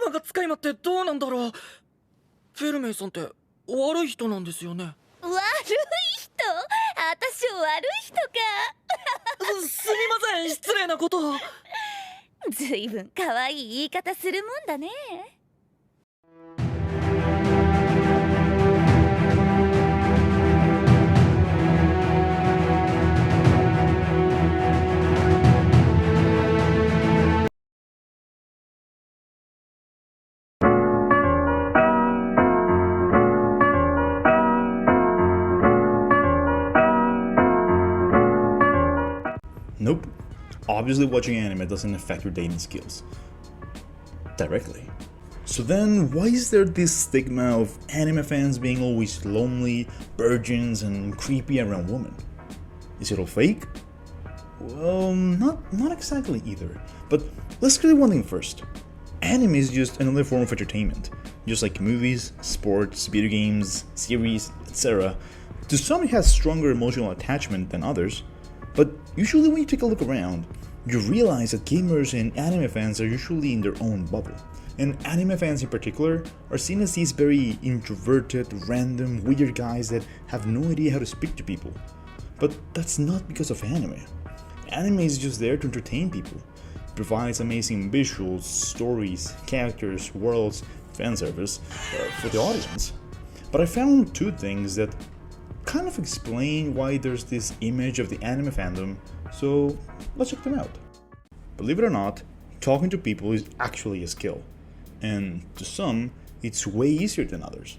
魔が使い魔ってどうなんだろう。フェルメイさんって悪い人なんですよね。悪い人？私を悪い人か。すみません、失礼なことを。ずいぶん可愛い言い方するもんだね。Nope. Obviously, watching anime doesn't affect your dating skills directly. So then, why is there this stigma of anime fans being always lonely, virgins, and creepy around women? Is it all fake? Well, not exactly either. But let's clear one thing first. Anime is just another form of entertainment, just like movies, sports, video games, series, etc. To some, it has stronger emotional attachment than others. But usually when you take a look around, you realize that gamers and anime fans are usually in their own bubble. And anime fans in particular are seen as these very introverted, random, weird guys that have no idea how to speak to people. But that's not because of anime. Anime is just there to entertain people. It provides amazing visuals, stories, characters, worlds, fan service for the audience. But I found two things that kind of explain why there's this image of the anime fandom, so let's check them out. Believe it or not, talking to people is actually a skill, and to some, it's way easier than others.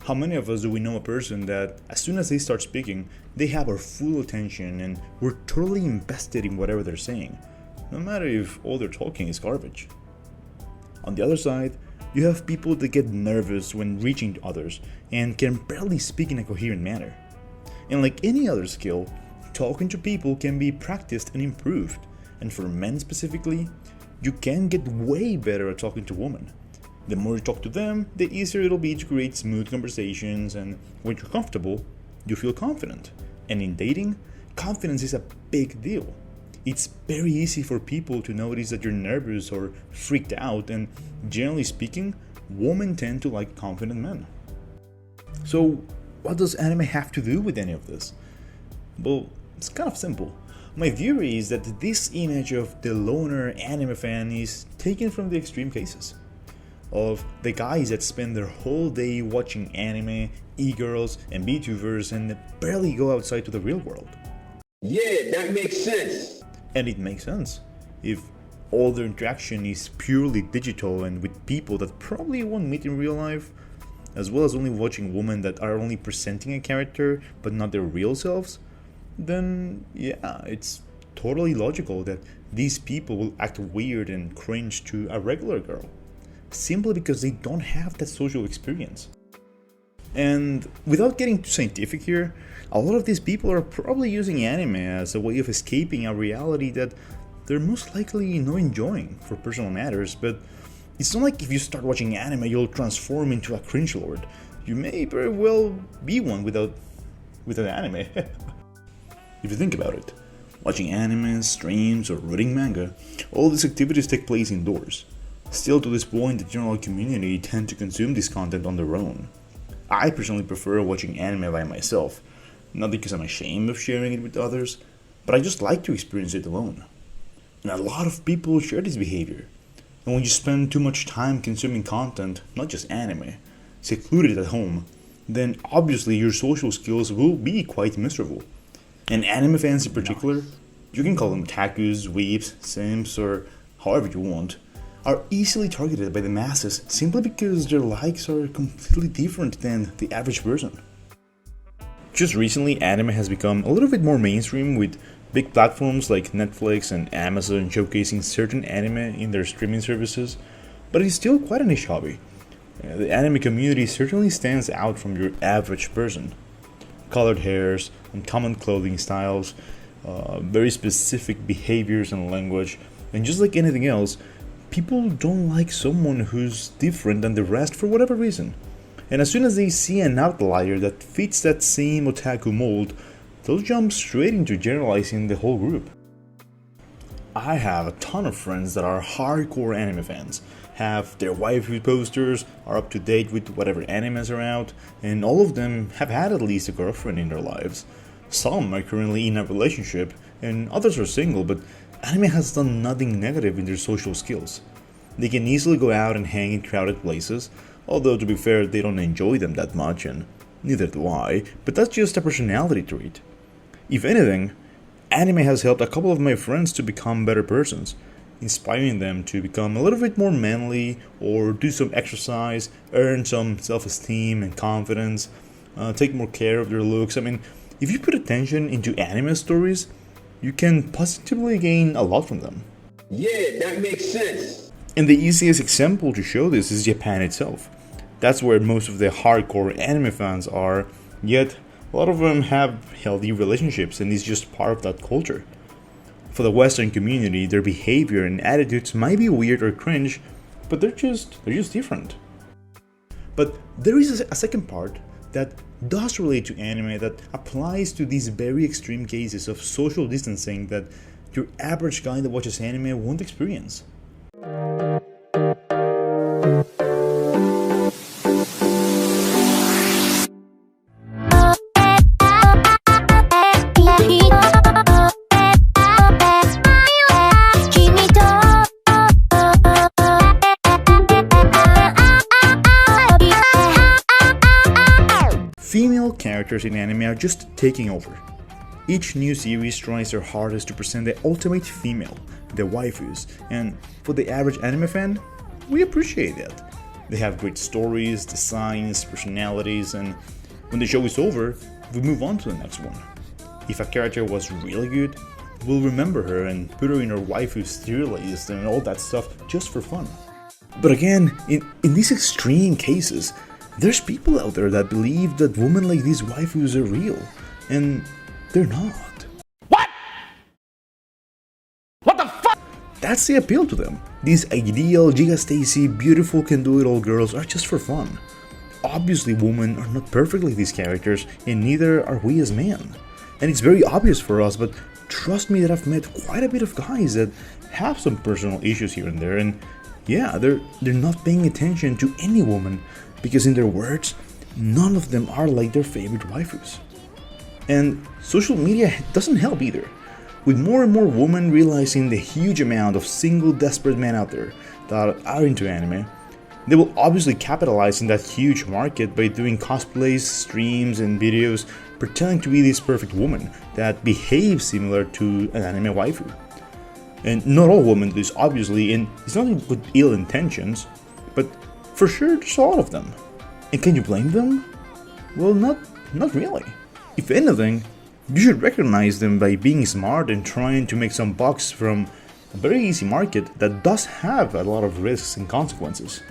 How many of us do we know a person that as soon as they start speaking, they have our full attention and we're totally invested in whatever they're saying, no matter if all they're talking is garbage? On the other side, you have people that get nervous when reaching to others and can barely speak in a coherent manner. And like any other skill, talking to people can be practiced and improved. And for men specifically, you can get way better at talking to women. The more you talk to them, the easier it'll be to create smooth conversations, and when you're comfortable, you feel confident. And in dating, confidence is a big deal. It's very easy for people to notice that you're nervous or freaked out, and generally speaking, women tend to like confident men. So, what does anime have to do with any of this? Well, it's kind of simple. My theory is that this image of the loner anime fan is taken from the extreme cases of the guys that spend their whole day watching anime, e-girls, and VTubers and barely go outside to the real world. Yeah, that makes sense. And it makes sense. If all their interaction is purely digital and with people that probably won't meet in real life, as well as only watching women that are only presenting a character but not their real selves, then yeah, it's totally logical that these people will act weird and cringe to a regular girl, simply because they don't have that social experience. And without getting too scientific here, a lot of these people are probably using anime as a way of escaping a reality that they're most likely not enjoying for personal matters, but it's not like if you start watching anime you'll transform into a cringe lord. You may very well be one without anime. If you think about it, watching anime, streams, or reading manga, all these activities take place indoors. Still, to this point, the general community tend to consume this content on their own. I personally prefer watching anime by myself, not because I'm ashamed of sharing it with others, but I just like to experience it alone. And a lot of people share this behavior. And when you spend too much time consuming content, not just anime, secluded at home, then obviously your social skills will be quite miserable. And anime fans in particular, you can call them otakus, weebs, simps, or however you want, are easily targeted by the masses simply because their likes are completely different than the average person. Just recently, anime has become a little bit more mainstream, with big platforms like Netflix and Amazon showcasing certain anime in their streaming services, but it's still quite a niche hobby. The anime community certainly stands out from your average person. Colored hairs, uncommon clothing styles, very specific behaviors and language, and just like anything else, people don't like someone who's different than the rest for whatever reason. And as soon as they see an outlier that fits that same otaku mold, they'll jump straight into generalizing the whole group. I have a ton of friends that are hardcore anime fans, have their waifu posters, are up to date with whatever animes are out, and all of them have had at least a girlfriend in their lives. Some are currently in a relationship, and others are single, but anime has done nothing negative in their social skills. They can easily go out and hang in crowded places, although to be fair, they don't enjoy them that much, and neither do I, but that's just a personality trait. If anything, anime has helped a couple of my friends to become better persons, inspiring them to become a little bit more manly, or do some exercise, earn some self-esteem and confidence, take more care of their looks. I mean, if you put attention into anime stories, you can positively gain a lot from them. Yeah, that makes sense. And the easiest example to show this is Japan itself. That's where most of the hardcore anime fans are, yet a lot of them have healthy relationships and it's just part of that culture. For the Western community, their behavior and attitudes might be weird or cringe, but they're just different. But there is a second part that does relate to anime that applies to these very extreme cases of social distancing that your average guy that watches anime won't experience. Female characters in anime are just taking over. Each new series tries their hardest to present the ultimate female, the waifus, and for the average anime fan, we appreciate that. They have great stories, designs, personalities, and when the show is over, we move on to the next one. If a character was really good, we'll remember her and put her in our waifus tier list and all that stuff just for fun. But again, in these extreme cases, there's people out there that believe that women like these waifus are real, and they're not. What? What the fuck? That's the appeal to them. These ideal, Giga Stacy, beautiful can-do-it-all girls are just for fun. Obviously, women are not perfect like these characters, and neither are we as men. And it's very obvious for us, but trust me that I've met quite a bit of guys that have some personal issues here and there, and yeah, they're not paying attention to any woman, because in their words, none of them are like their favorite waifus. And social media doesn't help either. With more and more women realizing the huge amount of single desperate men out there that are into anime, they will obviously capitalize in that huge market by doing cosplays, streams, and videos pretending to be this perfect woman that behaves similar to an anime waifu. And not all women do this, obviously, and it's not with ill intentions, but for sure there's a lot of them. And can you blame them? Well, not really. If anything, you should recognize them by being smart and trying to make some bucks from a very easy market that does have a lot of risks and consequences.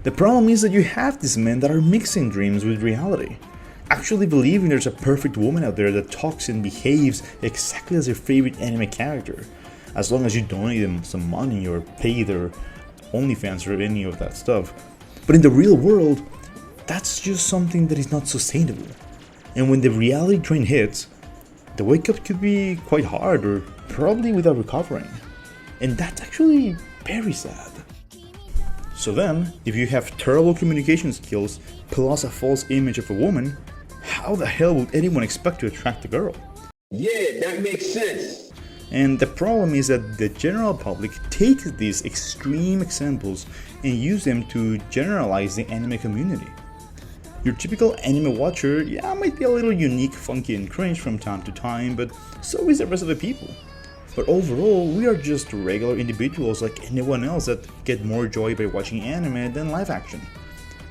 The problem is that you have these men that are mixing dreams with reality, actually believing there's a perfect woman out there that talks and behaves exactly as their favorite anime character, as long as you donate them some money or pay their OnlyFans or any of that stuff. But in the real world, that's just something that is not sustainable. And when the reality train hits, the wake up could be quite hard or probably without recovering. And that's actually very sad. So then, if you have terrible communication skills plus a false image of a woman, how the hell would anyone expect to attract a girl? Yeah, that makes sense. And the problem is that the general public takes these extreme examples and use them to generalize the anime community. Your typical anime watcher, might be a little unique, funky, and cringe from time to time, but so is the rest of the people. But overall, we are just regular individuals like anyone else that get more joy by watching anime than live action.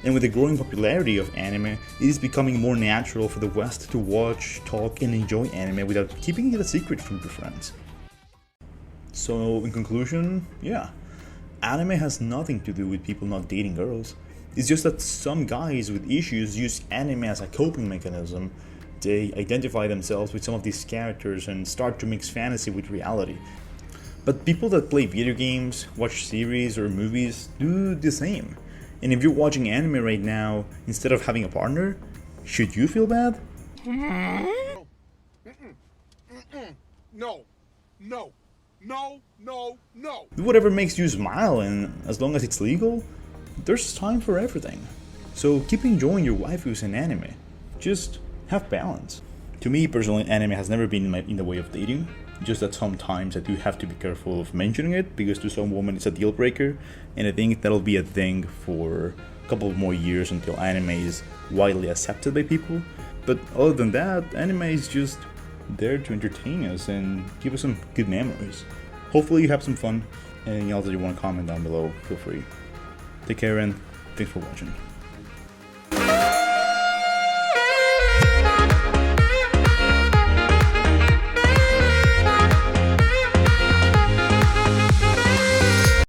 And with the growing popularity of anime, it is becoming more natural for the West to watch, talk, and enjoy anime without keeping it a secret from your friends. So, in conclusion, anime has nothing to do with people not dating girls. It's just that some guys with issues use anime as a coping mechanism. They identify themselves with some of these characters and start to mix fantasy with reality. But people that play video games, watch series or movies do the same. And if you're watching anime right now, instead of having a partner, should you feel bad? No. no, no, no. Do whatever makes you smile, and as long as it's legal, there's time for everything. So keep enjoying your waifus in anime. Just have balance. To me personally, anime has never been in the way of dating. Just that sometimes I do have to be careful of mentioning it, because to some women it's a deal breaker, and I think that'll be a thing for a couple of more years until anime is widely accepted by people. But other than that, anime is just there to entertain us and give us some good memories. Hopefully you have some fun. Anything else that you want to comment down below, feel free. Take care and thanks for watching.